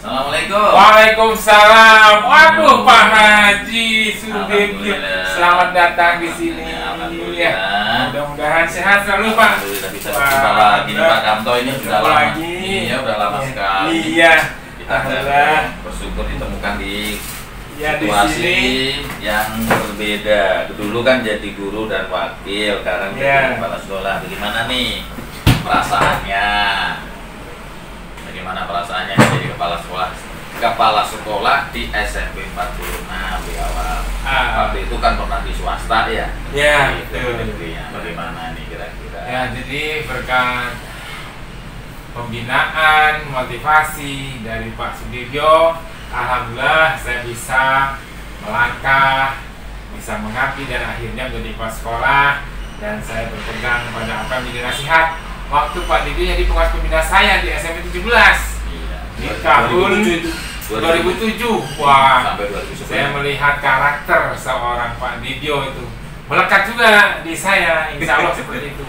Assalamualaikum. Waalaikumsalam. Waduh, Pak Haji Sudibyo, selamat datang di sini. Alhamdulillah. Mudah-mudahan sehat selalu, Pak. Alhamdulillah bisa berjumpa lagi nih Pak Kamto, ini sudah lama. Lagi. Iya, udah lama sekali. Iya. Kita Alhamdulillah. bersyukur ditemukan di Ya, di situasi sini. yang berbeda. Dulu kan jadi guru dan wakil, sekarang Ya. jadi kepala sekolah. Bagaimana nih perasaannya? Bagaimana perasaannya jadi kepala sekolah di SMP 46 di awal? Waktu itu kan pernah di swasta ya? Ya, Di negerinya. Bagaimana nih kira-kira? Ya, jadi berkat pembinaan, motivasi dari Pak Sudibyo, alhamdulillah saya bisa melangkah, bisa mengabdi dan akhirnya menjadi kepala sekolah, dan saya berpegang pada apa yang menjadi nasihat waktu Pak Didi jadi pengawas pembina saya di SMP 17 Iya. di tahun 2007. Wah, Sampai 2011. saya melihat karakter seorang Pak Didyo itu melekat juga di saya, insya Allah seperti itu.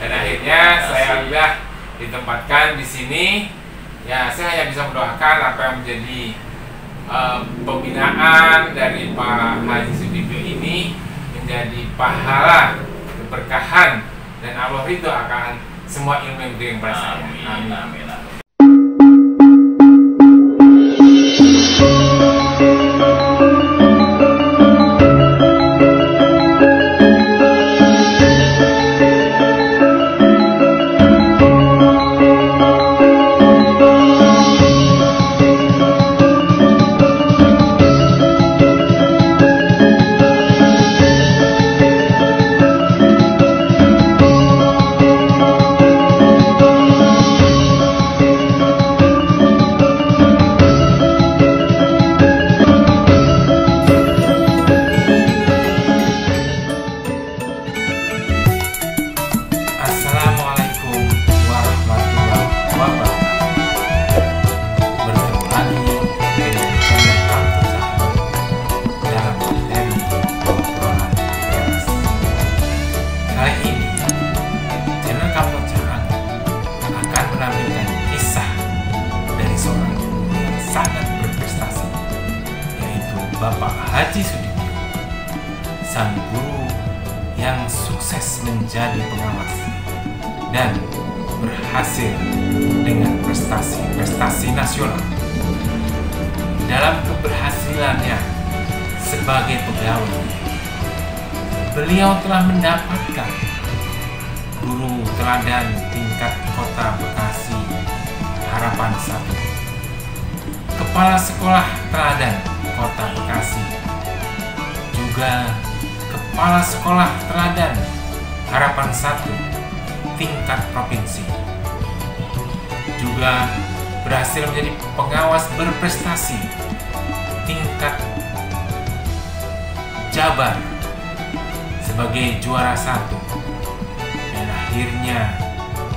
Dan akhirnya saya alhamdulillah ditempatkan di sini. Ya, saya hanya bisa mendoakan apa yang menjadi pembinaan dari Pak Haji Sudibyo ini menjadi pahala, keberkahan, dan Allah ridho akan semua ilmu yang diberikan kepada saya. Amin, amin, amin. Assalamualaikum warahmatullahi wabarakatuh. Bertemu lagi dengan channel Kamto Cahang dalam materi obrolan bebas. Kali ini channel Kamto Cahang akan menampilkan kisah dari seorang guru yang sangat berprestasi, yaitu Bapak Haji Sudibyo, sang guru yang sukses menjadi pengawas dan berhasil dengan prestasi-prestasi nasional. Dalam keberhasilannya sebagai pegawai, beliau telah mendapatkan guru teladan tingkat Kota Bekasi Harapan 1, Kepala Sekolah Teladan Kota Bekasi, juga Kepala Sekolah Teladan Harapan 1 tingkat provinsi. Juga berhasil menjadi pengawas berprestasi tingkat Jabar sebagai juara 1, dan akhirnya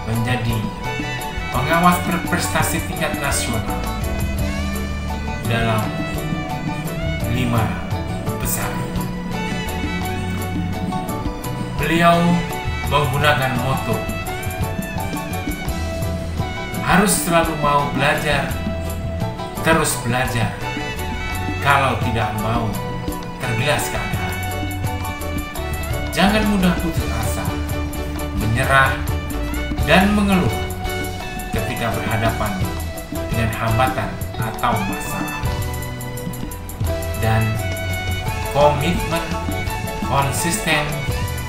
menjadi pengawas berprestasi tingkat nasional dalam 5 besar. Beliau menggunakan moto harus selalu mau belajar, terus belajar. Kalau tidak mau, tergilas keadaan. Jangan mudah putus asa, menyerah, dan mengeluh ketika berhadapan dengan hambatan atau masalah. Dan komitmen, konsisten,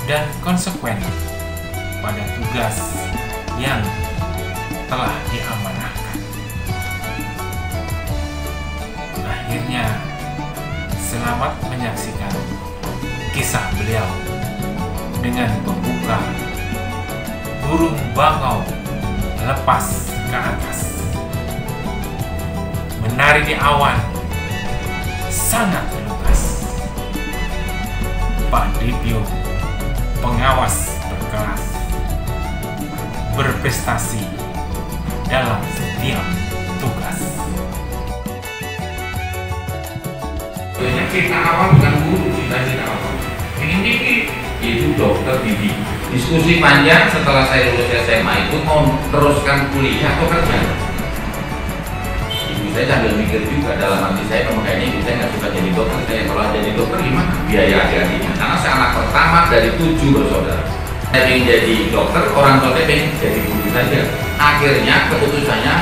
dan konsekuen pada tugas yang telah diamanahkan. Akhirnya, selamat menyaksikan kisah beliau dengan membuka burung bangau lepas ke atas, menari di awan, sangat lugas. Pak Dibyo, pengawas berkelas, berprestasi dalam setiap tugas. Cita awal bukan guru, cita awal ini itu dokter gigi. Diskusi panjang setelah saya lulus SMA itu mau teruskan kuliah atau kerja. Ibu saya sambil mikir juga dalam hati saya, kayaknya ibu saya nggak suka jadi dokter. Saya kalau jadi dokter gimana biaya adik-adiknya, karena saya anak pertama dari 7 bersaudara. Saya ingin jadi dokter, orang tua saya pengen jadi guru saja. Akhirnya keputusannya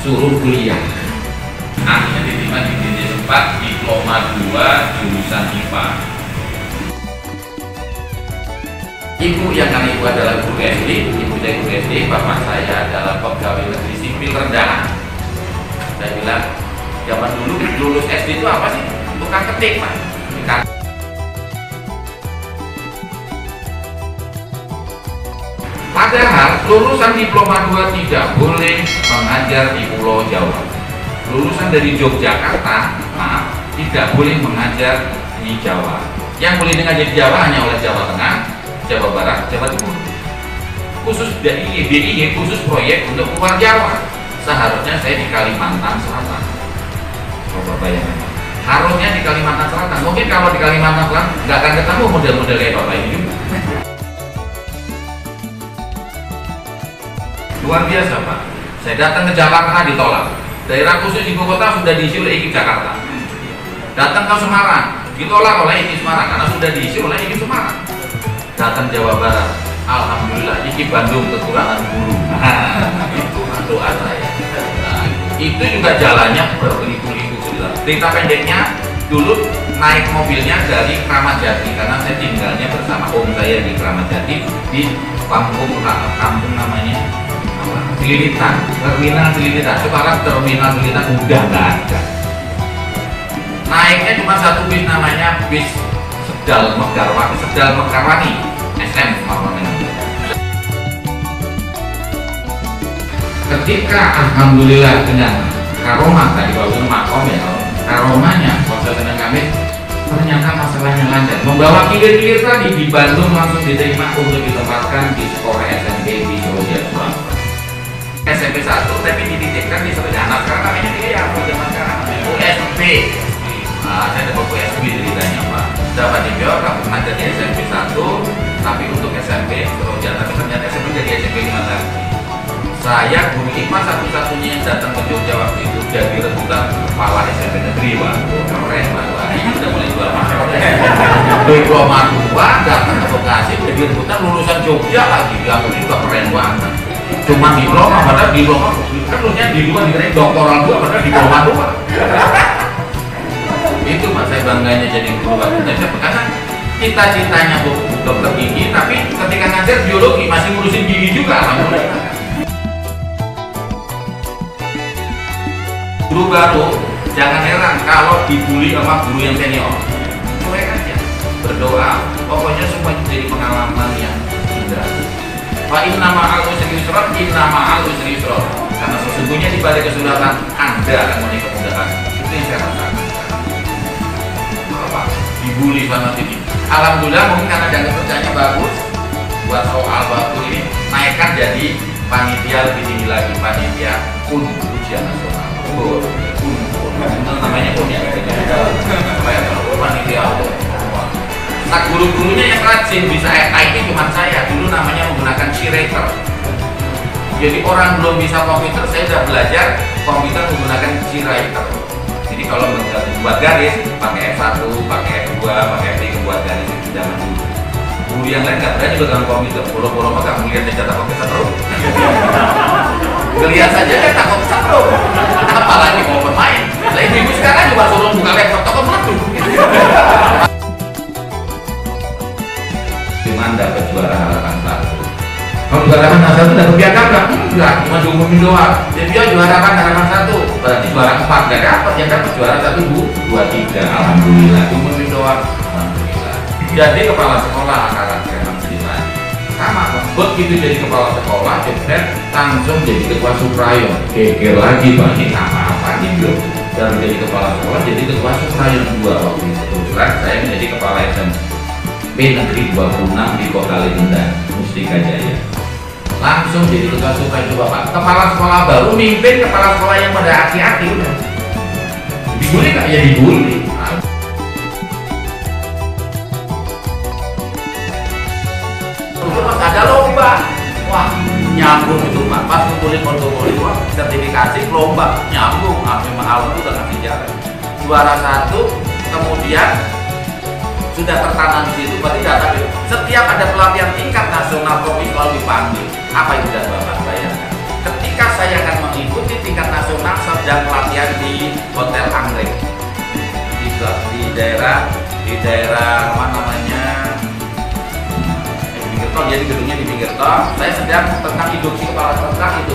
suruh kuliah. Akhirnya diterima di Dinas 4 diploma 2 jurusan IPA. Ibu yang karena ibu adalah guru SD, ibu saya guru SD, bapak saya adalah pegawai negeri sipil rendahan. Saya bilang, zaman dulu lulus SD itu apa sih? Tukang ketik, Pak. Padahal lulusan diploma 2 tidak boleh mengajar di Pulau Jawa. Lulusan dari Yogyakarta, maaf, tidak boleh mengajar di Jawa. Yang boleh mengajar di Jawa hanya oleh Jawa Tengah, Jawa Barat, Jawa Timur. Khusus DIY khusus proyek untuk luar Jawa. Seharusnya saya di Kalimantan Selatan. Coba bayangkan. Harusnya di Kalimantan Selatan. Mungkin kalau di Kalimantan Selatan nggak akan ketemu model-model kayak bapak ini juga. Luar biasa, Pak. Saya datang ke Jakarta ditolak. Daerah khusus ibu kota sudah diisi oleh IKIP Jakarta. Datang ke Semarang ditolak oleh IKIP Semarang karena sudah diisi oleh IKIP Semarang. Datang Jawa Barat, alhamdulillah IKIP Bandung kekurangan guru. Itu doa saya. Nah, itu juga jalannya berliku-liku. Cerita pendeknya, dulu naik mobilnya dari Kramat Jati karena saya tinggalnya bersama om saya di Kramat Jati di kampung namanya Cililitan, terminal Cililitan. Sekarang terminal Cililitan udah nggak ada. Naiknya cuma satu bis, namanya bis Sedal Mekarwani SM namanya. Ketika alhamdulillah dengan karomah tadi kalau itu makom ya, karomahnya proses Senin Kamis ternyata masalahnya lancar. Membawa kilir-kilir tadi di Bandung langsung diterima untuk ditempatkan di sekolah SMP di Solo. SMP 1 tapi dititipkan di sekolah anak sekarang namanya dia ya zaman sekarang USB. Nah, saya dapat USB ceritanya, Pak. Dapat dijawab kamu pernah jadi SMP 1 tapi untuk SMP Seroja, tapi ternyata SMP jadi SMP 5 saya guru IPA satu-satunya yang datang ke Jogja waktu itu jadi rebutan kepala SMP negeri, Pak. Keren, Pak. Ini udah mulai jual mahal. Diploma 2 datang ke Bekasi jadi rebutan lulusan Jogja lagi. Yang ini juga keren banget. Cuma diploma, padahal diploma kan lulusnya di luar dikira doktoral 2 padahal diploma 2. Itu Pak saya bangganya jadi guru waktu SMP karena cita-citanya dokter gigi tapi ketika ngajar biologi masih ngurusin gigi juga, alhamdulillah. Guru baru jangan heran kalau dibully sama guru yang senior, cuek aja, berdoa, pokoknya semua jadi pengalaman yang indah. Fa inna ma'al usri yusra, inna ma'al usri yusra. Karena sesungguhnya di balik kesulitan Anda akan menikah kemudahan. Itu yang saya rasakan. Apa? Dibully sama sini. Alhamdulillah mungkin karena jangan kerjanya bagus, buat soal baku ini naikkan jadi panitia lebih tinggi lagi, panitia ujian nasional. Namanya pun ya. Panitia. Nah guru-gurunya yang rajin bisa IT cuma saya, dulu namanya menggunakan C-Writer. Jadi orang belum bisa komputer, saya sudah belajar komputer menggunakan C-Writer. Jadi kalau membuat garis, pakai F1, pakai F2, pakai F3 buat garis itu zaman dulu. Guru yang lain nggak berani dengan komputer, pura-pura mah nggak melihat dia cetak komputer terus. Ngelihat saja dia tak komputer terus, apalagi mau bermain. Nah ibu sekarang juga suruh buka laptop, toko madu. Cuman dapat juara harapan 1. Kalau juara harapan 1 dapat piagam nggak? Enggak, cuma diumumin doang. Jadi dia juara harapan 1, berarti juara 4 nggak dapat, yang dapat juara 1, 2, 3. Alhamdulillah, diumumin doang. Alhamdulillah. Jadi kepala sekolah karakter alhamdulillah. Sama, begitu jadi kepala sekolah, jebret langsung jadi ketua Suprayon. Geger lagi Pak, ini apa nih bro? Dan jadi kepala sekolah, jadi ketua Suprayon 2 waktu itu. Kebetulan saya menjadi kepala SMP Negeri 26 di Kota Lindan, Mustika Jaya. Langsung jadi ketua Suprayon Bapak. Kepala sekolah baru mimpin kepala sekolah yang pada hati-hati udah. Dibully nggak? Ya dibully. Ada lomba, wah nyambung itu Pak, pas kumpul ngumpulin portofolio, sertifikasi, lomba, nyambung. Nah, memang Allah itu udah ngasih jalan. Juara 1, kemudian sudah tertanam di situ. Berarti data setiap ada pelatihan tingkat nasional provinsi selalu dipanggil. Apa yang sudah Bapak bayangkan? Ketika saya akan mengikuti tingkat nasional sedang pelatihan di Hotel Anggrek di daerah apa namanya? Jadi gedungnya di pinggir tol. Saya sedang tentang induksi kepala tentang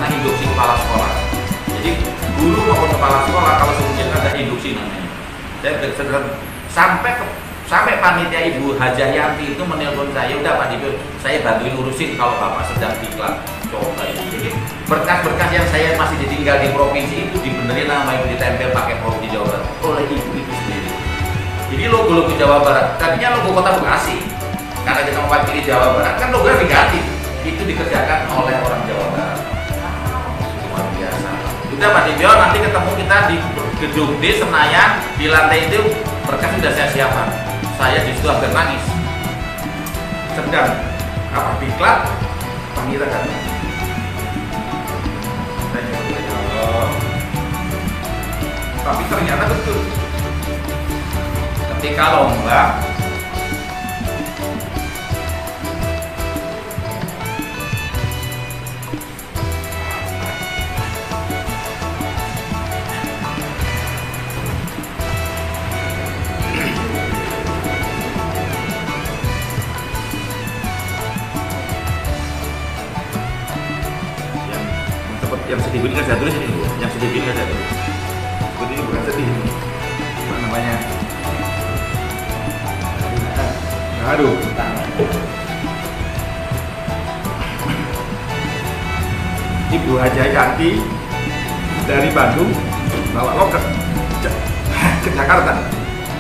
induksi kepala sekolah. Jadi guru maupun kepala sekolah kalau sebelumnya ada induksi namanya. Saya sedang sampai panitia Ibu Hajah Yanti itu menelpon saya, udah Pak Dibio, saya bantuin urusin kalau Bapak sedang diklat. Coba ini. Jadi berkas-berkas yang saya masih ditinggal di provinsi itu dibenerin nama Ibu, ditempel pakai provinsi Jawa Barat oleh Ibu itu sendiri. Jadi logo Jawa Barat, tadinya logo Kota Bekasi. Karena kita mewakili Jawa Barat, kan logo diganti. Itu dikerjakan oleh orang Jawa Barat. Luar biasa. Udah Pak Dibio, nanti ketemu kita di gedung D Senayan, di lantai itu berkas sudah saya siapkan. Saya disitu hampir nangis. Sedang diklat, pengira kan. Tapi ternyata betul. Ketika lomba yang sedih ini kan saya tulis ini, yang sedih ini kan saya tulis. Ini bukan sedih, apa namanya? Aduh. Ibu Hajah Yanti dari Bandung bawa loker ke Jakarta,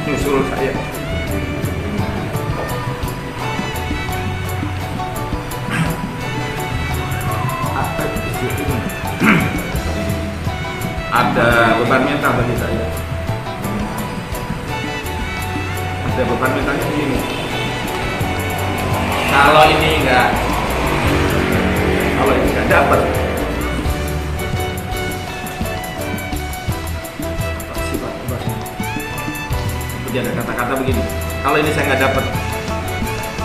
nyusul saya. Ada beban mental bagi saya. Ada beban mentalnya begini. Kalau ini enggak dapat. Seperti ada kata-kata begini. Kalau ini saya nggak dapat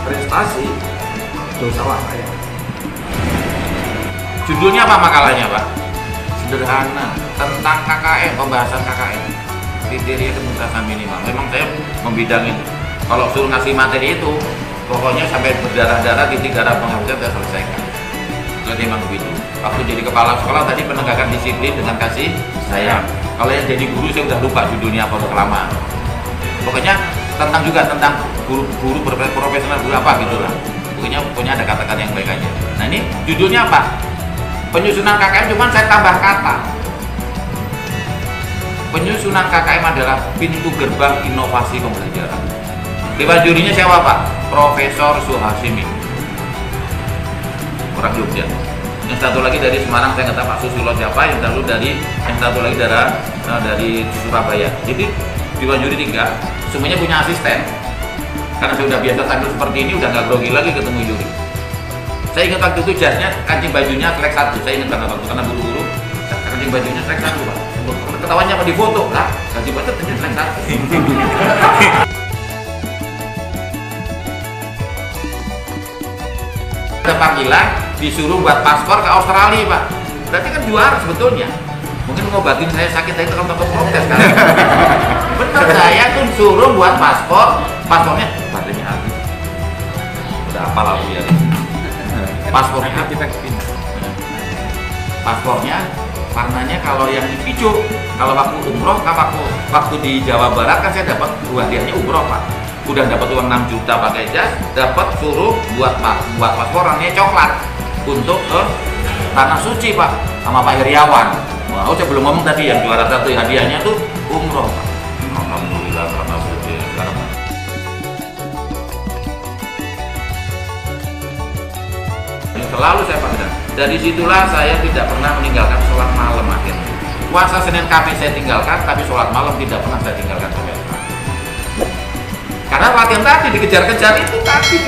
prestasi, dosa saya. Judulnya apa makalahnya, Pak? Sederhana, tentang KKN, pembahasan KKN, kriteria ketuntasan minimal. Memang saya membidang itu. Kalau suruh ngasih materi itu, pokoknya sampai berdarah-darah, titik darah penghabisan saya selesaikan. Jadi memang begitu. Waktu jadi kepala sekolah tadi penegakan disiplin dengan kasih sayang. Kalau yang jadi guru saya udah lupa judulnya apa, udah kelamaan. Pokoknya tentang guru profesional, guru apa gitu lah. Pokoknya ada kata-kata yang baik aja. Nah ini judulnya apa? Penyusunan KKM, cuman saya tambah kata. Penyusunan KKM adalah pintu gerbang inovasi pembelajaran. Dewan jurinya siapa Pak? Profesor Suhasimi, orang Jogja. Yang satu lagi dari Semarang, saya nggak tahu Pak Susilo siapa. Yang satu lagi dari Surabaya. Jadi dewan juri 3, semuanya punya asisten. Karena saya udah biasa tampil seperti ini, udah nggak grogi lagi ketemu juri. Saya ingat waktu itu jasnya, kancing bajunya track 1. Saya ingat karena buru-buru, kancing bajunya track 1 Pak. Ketawanya apa di foto? Lah, kancing baju track 1. Ada panggilan, disuruh buat paspor ke Australia Pak. Berarti kan juara sebetulnya. Mungkin ngobatin saya sakit, saya tekan protes kan. Bener, saya tuh suruh buat paspornya baterainya habis. Udah apa lalu ya? Paspornya warnanya kalau yang hijau. Kalau waktu umroh, waktu di Jawa Barat kan saya dapat hadiahnya umroh Pak. Udah dapat uang 6 juta pakai jas, dapat suruh buat paspor warnanya coklat untuk ke Tanah Suci Pak sama Pak Heriawan. Wah, saya belum ngomong tadi yang juara 1 hadiahnya tuh umroh Pak. Alhamdulillah Tanah Suci sekarang. Selalu saya pandang. Dari situlah saya tidak pernah meninggalkan sholat malam akhirnya. Puasa Senin Kamis saya tinggalkan, tapi sholat malam tidak pernah saya tinggalkan sampai sekarang. Karena latihan tadi dikejar-kejar itu tadi.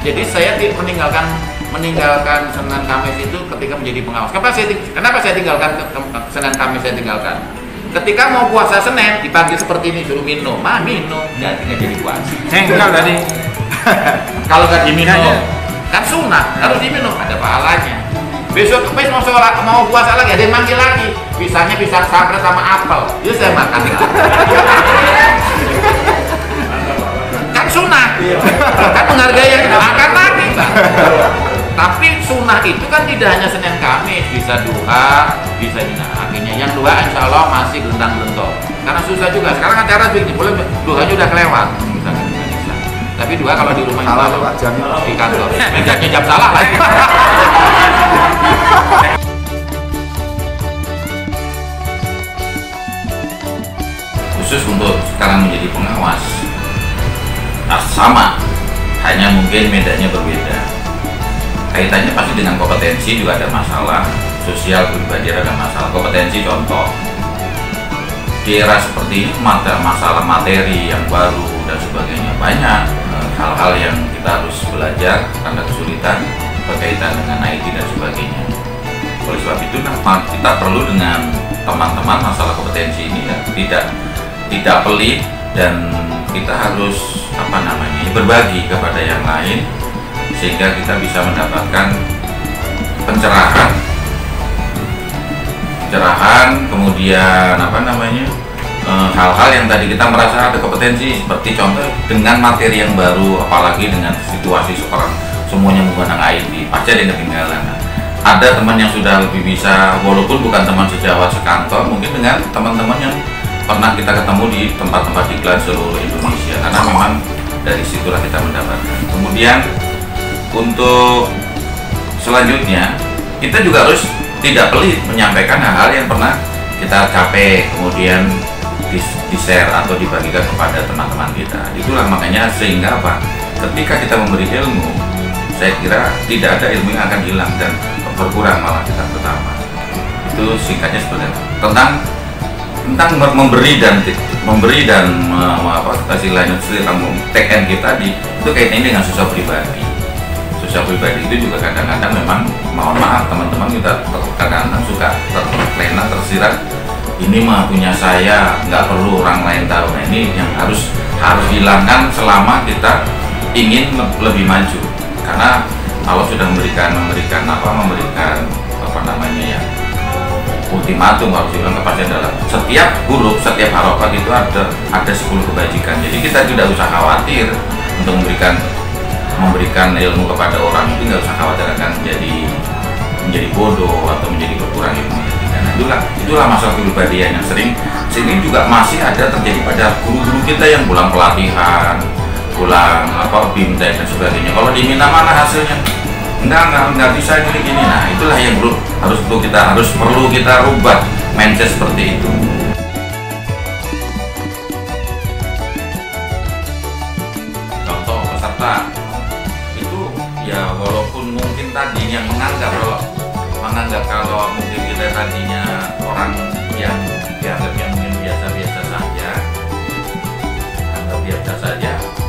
Jadi saya meninggalkan meninggalkan Senin Kamis itu ketika menjadi pengawas. Kenapa saya tinggalkan Senin Kamis saya tinggalkan? Ketika mau puasa Senin dipanggil seperti ini suruh minum, minum, nggak jadi puasa. Enggak tadi. Kalau nggak diminum, kan sunnah harus diminum, ada pahalanya. Besok mau sholat, mau puasa lagi, ada yang manggil lagi. Pisahnya pisang sangkret sama apel, itu saya makan lagi. Kan sunnah, kan menghargai yang makan lagi, Mbak. Tapi sunnah itu kan tidak hanya Senin Kamis, bisa duha, bisa akhirnya yang duha insya Allah masih gelentang-gelentong. Karena susah juga, sekarang acara begini, boleh duhanya udah kelewat. Tapi dua kalau di rumah salah itu Pak jamnya di kantor, mejanya jam salah lagi. Khusus untuk sekarang menjadi pengawas, sama, hanya mungkin medannya berbeda. Kaitannya pasti dengan kompetensi juga ada masalah, sosial pribadi ada masalah. Kompetensi contoh, di era seperti ini masalah materi yang baru dan sebagainya banyak. Hal-hal yang kita harus belajar karena kesulitan berkaitan dengan IT dan sebagainya. Oleh sebab itu kita perlu dengan teman-teman masalah kompetensi ini ya, tidak pelit, dan kita harus berbagi kepada yang lain sehingga kita bisa mendapatkan pencerahan, kemudian hal-hal yang tadi kita merasa ada kompetensi, seperti contoh dengan materi yang baru, apalagi dengan situasi sekarang semuanya menggunakan IT, pasti ada yang ketinggalan. Ada teman yang sudah lebih bisa, walaupun bukan teman sejawat sekantor, mungkin dengan teman-teman yang pernah kita ketemu di tempat-tempat iklan seluruh Indonesia, karena memang dari situlah kita mendapatkan. Kemudian untuk selanjutnya kita juga harus tidak pelit menyampaikan hal-hal yang pernah kita capai, kemudian di-share atau dibagikan kepada teman-teman kita. Itulah makanya sehingga ketika kita memberi ilmu, saya kira tidak ada ilmu yang akan hilang dan berkurang, malah kita bertambah. Itu singkatnya seperti itu. Tentang memberi dan kasih lanjut TKN kita itu kaitannya dengan sosial pribadi. Sosial pribadi itu juga kadang-kadang memang, mohon maaf teman-teman, kita kadang-kadang suka terlena, tersirat. Ini mah punya saya, nggak perlu orang lain tahu. Nah, ini yang harus hilangkan selama kita ingin lebih maju. Karena kalau sudah memberikan ultimatum, kalau dibilang kepastian dalam setiap huruf, setiap harokat itu ada 10 kebajikan. Jadi kita tidak usah khawatir untuk memberikan ilmu kepada orang, itu nggak usah khawatir akan menjadi bodoh atau menjadi berkurang ilmu. Itulah masalah kepribadian yang sering juga masih ada terjadi pada guru-guru kita yang pulang pelatihan, pulang BIMTEK dan sebagainya. Kalau diminta mana hasilnya? Enggak bisa gini. Nah, itulah yang perlu kita rubah mindset seperti itu. Contoh peserta itu ya, walaupun mungkin tadi yang menganggap kalau mungkin kita tadinya orang yang dianggapnya mungkin biasa-biasa saja,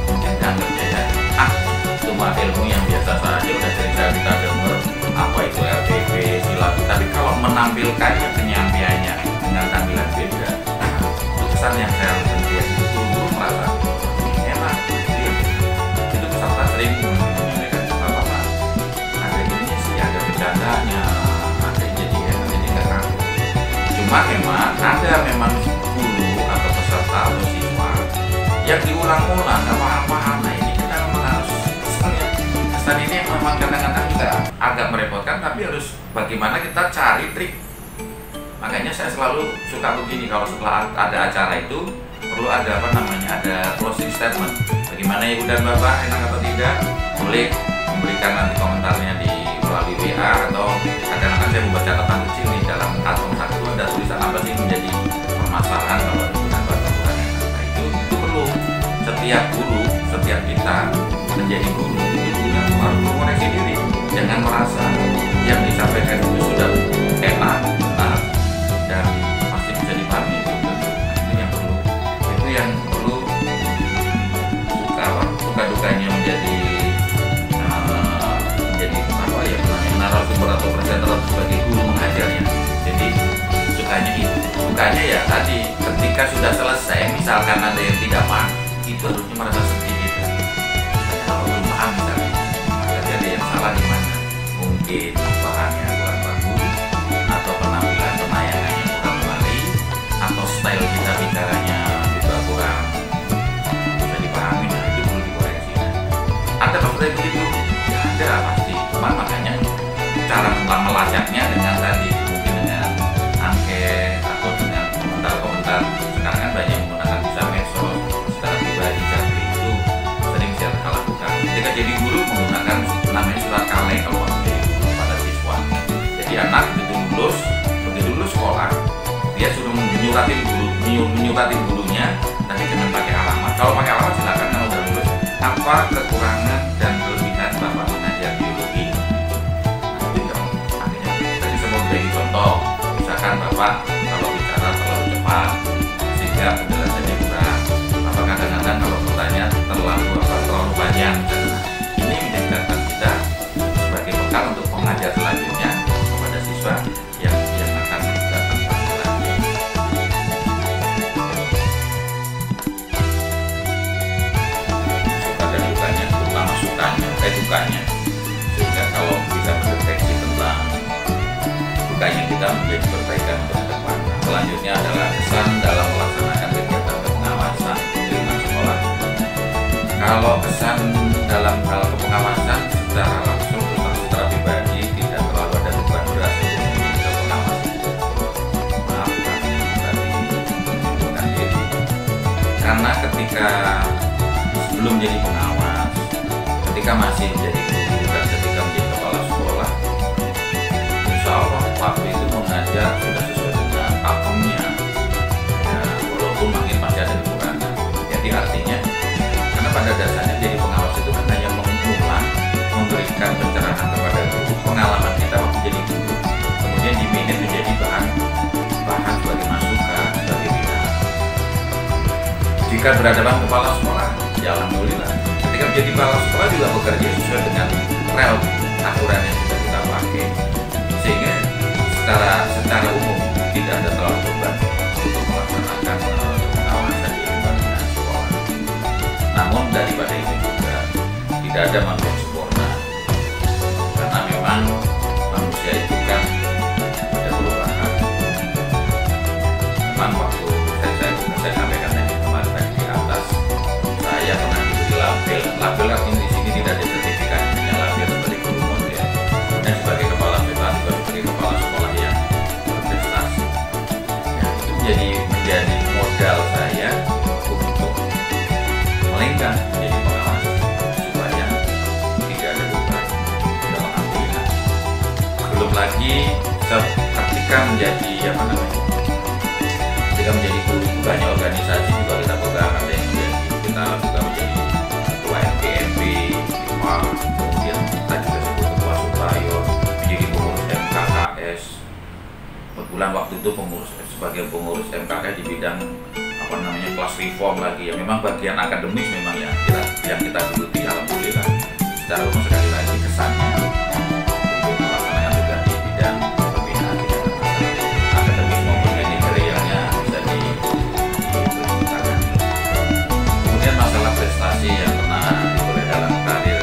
mungkin dianggapnya cuma ilmu yang biasa saja, udah cerita kita dengar apa itu RTP, silat. Tapi kalau menampilkannya, penyampaiannya dengan tampilan beda, itu kesan yang saya lihat itu merasa enak. Itu peserta sering menyampaikan bapak-bapak, ada ininya sih, ada bercandanya, memang ada guru atau peserta atau siswa yang diulang-ulang nggak paham-paham. Nah, ini kita memang harus kesan ini memang kadang-kadang juga agak merepotkan, tapi harus bagaimana kita cari trik. Makanya saya selalu suka begini, kalau setelah ada acara itu perlu ada ada closing statement. Bagaimana ibu dan bapak, enak atau tidak, boleh memberikan nanti komentarnya melalui WA, atau kadang-kadang saya membaca catatan kecil nih dalam kantong satu, ada tulisan apa sih menjadi permasalahan kalau dengan bapak-bapak. Nah, itu perlu setiap guru, setiap kita menjadi guru itu harus mengoreksi diri, jangan merasa yang disampaikan itu sudah enak, benar, dan pasti bisa dipahami. Itu yang perlu suka dukanya menjadi dukanya ya tadi, ketika sudah selesai misalkan ada yang tidak paham, itu harusnya merasa sedih gitu. Kalau belum paham misalnya, berarti ada yang salah di mana? Mungkin bahannya kurang bagus, atau penampilan penayangannya kurang menarik, atau style kita bicaranya juga kurang bisa dipahami. Nah itu perlu dikoreksi. Ada maksudnya begitu? Ya ada pasti. Cuman makanya cara melacaknya dengan tadi, mungkin dengan angket atau dengan komentar-komentar. Sekarang kan banyak menggunakan bisa medsos secara pribadi, jadi itu sering saya lakukan. Ketika jadi guru menggunakan namanya surat kaleng kalau waktu jadi guru pada siswa. Jadi anak begitu lulus sekolah, dia suruh menyuratin gurunya, tapi dengan pakai alamat. Kalau pakai alamat silakan, kalau udah lulus apa kekurangan dan kelebihan bapak mengajar biologi. Nah, itu yang akhirnya tadi saya mau beri contoh, misalkan bapak kalau bicara terlalu cepat sehingga penjelasannya kurang, apa kadang-kadang kalau bertanya terlalu panjang. Ini menjadi catatan kita sebagai bekal untuk pengajar selanjutnya kepada siswa yang akan datang lagi. Suka dan dukanya, terutama dukanya, sehingga kalau bisa mendeteksi tentang dukanya kita menjadi perbaikan untuk ke depan. Selanjutnya adalah kesan dalam melaksanakan kegiatan pengawasan lingkungan sekolah. Kalau kesan dalam hal kepengawasan secara langsung atau secara pribadi tidak terlalu ada beban berat untuk menjadi pengawas. Maafkan bukan diri. Karena ketika sebelum jadi pengawas, ketika masih menjadi guru dan ketika menjadi kepala sekolah, insya Allah waktu itu mengajar sudah sesuai dengan pakemnya. Ya, walaupun mungkin masih ada kekurangan. Jadi artinya, karena pada dasarnya jadi pengawas itu kan hanya mengulang, memberikan pencerahan kepada guru, pengalaman kita waktu jadi guru, kemudian diminit menjadi bahan sebagai masukan, sebagai binaan. Jika berhadapan kepala sekolah, ya alhamdulillah. Ketika menjadi kepala sekolah juga bekerja sesuai dengan rel aturan yang sudah kita pakai, sehingga secara umum tidak ada terlalu beban untuk melaksanakan pengawasan di lingkungan sekolah. Namun daripada itu juga tidak ada manusia yang sempurna, karena memang manusia itu kan ada perubahan. Memang waktu saya sampaikan tadi kemarin di atas, saya pernah diberi label artinya di sini tidak ada sertifikat, hanya label sebagai guru model dan sebagai kepala sekolah, juga sebagai kepala sekolah yang berprestasi. Ya, itu menjadi modal saya untuk melenggang menjadi pengawas supaya tidak ada beban. Alhamdulillah. Belum lagi ketika menjadi guru banyak organisasi juga kita pegang, ada yang kita juga menjadi ketua NPMB, kemudian kita juga sebut ketua Suprayon, menjadi pengurus MKKS. Kebetulan waktu itu sebagai pengurus MKKS di bidang kelas reform lagi, ya memang bagian akademis memang yang kita geluti. Alhamdulillah secara umum sekali lagi kesannya untuk melaksanakan tugas di bidang pembinaan akademis maupun manajerialnya bisa diperlukan. Kemudian masalah prestasi yang pernah diperoleh dalam karir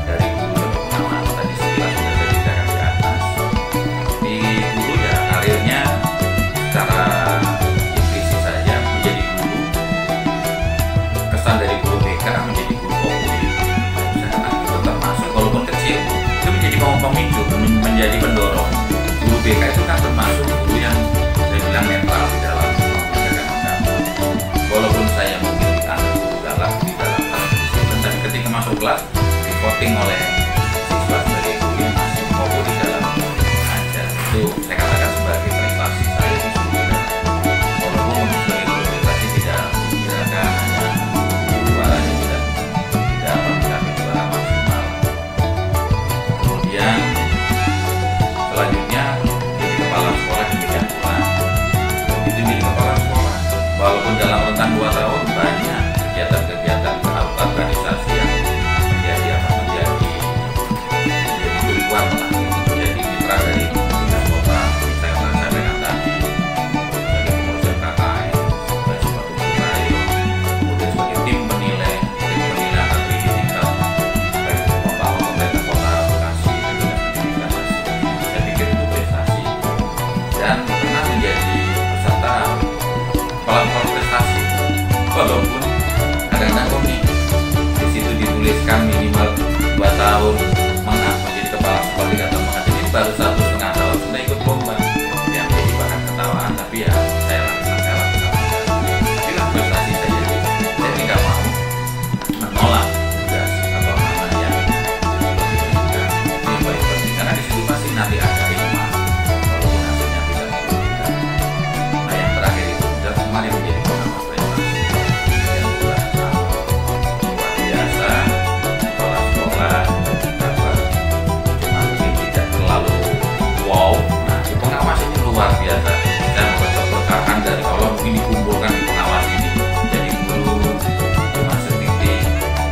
dari guru dan pengawas tadi sekilas sudah saya bicarakan di atas. Di guru ya karirnya secara implisit saja menjadi guru, kesan dari guru BK menjadi guru populi, itu termasuk walaupun kecil itu menjadi pemicu, menjadi pendorong. Guru BK itu kan termasuk guru yang saya bilang netral di dalam mengajarkan. Walaupun saya mungkin dianggap guru galak di dalam disiplin, tapi ketika masuk kelas di voting oleh siswa sebagai guru yang masih fokus di dalam mengajar, itu saya katakan sebagai prestasi saya di sini. Walaupun sebagai guru prestasi tidak hanya suaranya tidak mencapai suara maksimal. Kemudian selanjutnya jadi kepala sekolah demikian pula. Begitu jadi kepala sekolah, walaupun dalam rentang 2 tahun banyak kegiatan-kegiatan organisasi yang menjadi tujuan menjadi mitra dari dinas kota. Saya sampaikan tadi sebagai pengurus tapi ya saya lakukan tapi lah prestasi saya tidak mau menolak tugas atau mana yang lebih penting karena di situ pasti nanti ada hikmah walaupun hasilnya tidak menentukan. Nah yang terakhir itu sudah kemarin menjadi pengawas prestasi yang luar biasa kepala sekolah dapat cuma mungkin tidak terlalu wow. Nah di pengawas ini luar biasa, saya merasa berkahan dari Allah mungkin dikumpulkan di pengawas ini jadi guru cuma setitik,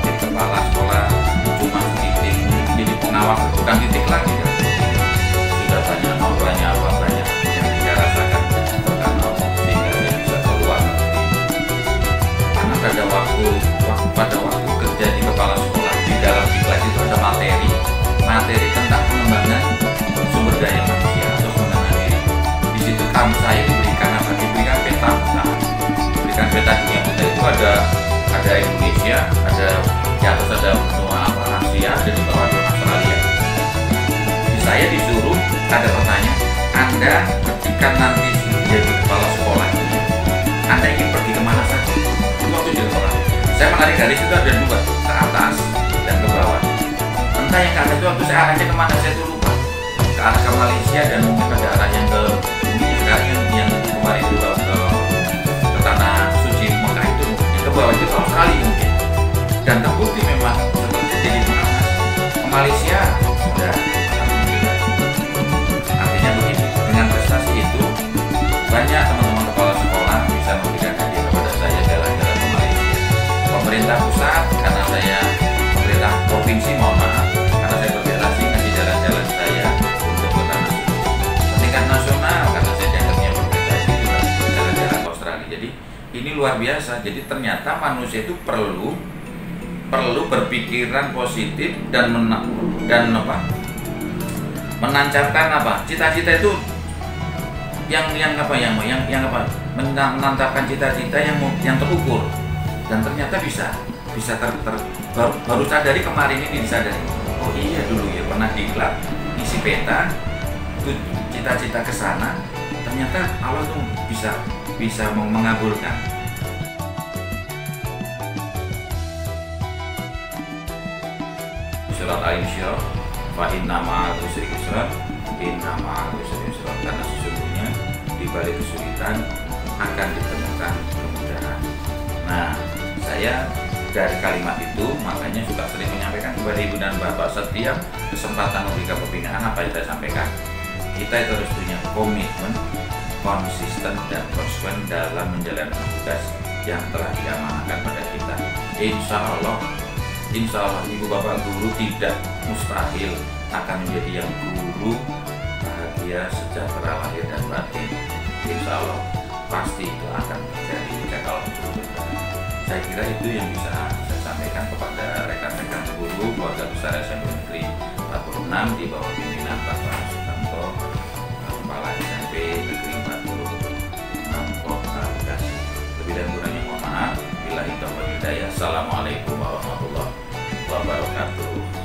jadi kepala sekolah cuma setitik, jadi pengawas bukan titik lagi kan. Sudah banyak yang saya rasakan karena sehingga saya bisa keluar negeri. Karena pada waktu kerja di kepala sekolah di dalam diklat itu ada materi tentang pengembangan sumber daya manusia atau pengembangan diri. Di situ kamu saya diberikan peta usaha, diberikan peta dunia kita itu ada Indonesia, ada di atas ada benua Asia dan di bawah ada Australia. Saya disuruh ada pertanyaan, Anda ketika nanti jadi kepala sekolah ini, Anda ingin pergi kemana saja? Waktu di sekolah, saya menarik dari situ ada dua, ke atas dan ke bawah. Entah yang ke atas itu waktu saya arahnya kemana saya tuh lupa. Ke arah ke Malaysia dan mungkin pada arah yang ke bumi sekarang yang kemarin juga ke tanah suci Mekah itu yang ke bawah itu ke Australia mungkin. Dan terbukti memang seperti jadi pengawas ke Malaysia sudah. Artinya begini, dengan prestasi itu banyak teman-teman kepala sekolah bisa memberikan hadiah kepada saya jalan-jalan ke Malaysia. Pemerintah pusat karena saya pemerintah provinsi mohon maaf karena saya berprestasi ngasih jalan-jalan saya untuk ke tanah suci. Tingkat nasional karena saya dianggapnya berprestasi juga jalan-jalan ke Australia. Jadi ini luar biasa. Jadi ternyata manusia itu perlu berpikiran positif dan menancapkan cita-cita itu menantapkan cita-cita yang terukur dan ternyata bisa baru sadari kemarin ini disadari, oh iya dulu ya pernah diklat isi peta itu cita-cita ke sana, ternyata Allah tuh bisa mengabulkan. Surat Al-Insyirah, fa inna ma'al usri yusra, inna ma'al usri yusra, karena sesungguhnya di balik kesulitan akan ditemukan kemudahan. Nah, saya dari kalimat itu makanya suka sering menyampaikan kepada ibu dan bapak setiap kesempatan memberikan pembinaan apa yang saya sampaikan. Kita itu harus punya komitmen, konsisten dan konsekuen dalam menjalankan tugas yang telah diamanahkan pada kita. Insya Allah ibu bapak guru tidak mustahil akan menjadi yang guru bahagia sejahtera lahir dan batin. Insya Allah pasti itu akan terjadi jika Allah berkehendak. Saya kira itu yang bisa saya sampaikan kepada rekan-rekan guru keluarga besar SMP Negeri 46 di bawah pimpinan Bapak Sutanto, Kepala SMP Negeri 46 Kota Bekasi. Lebih dan kurangnya mohon maaf. Billahi taufiq wal hidayah. Assalamualaikum warahmatullahi wabarakatuh.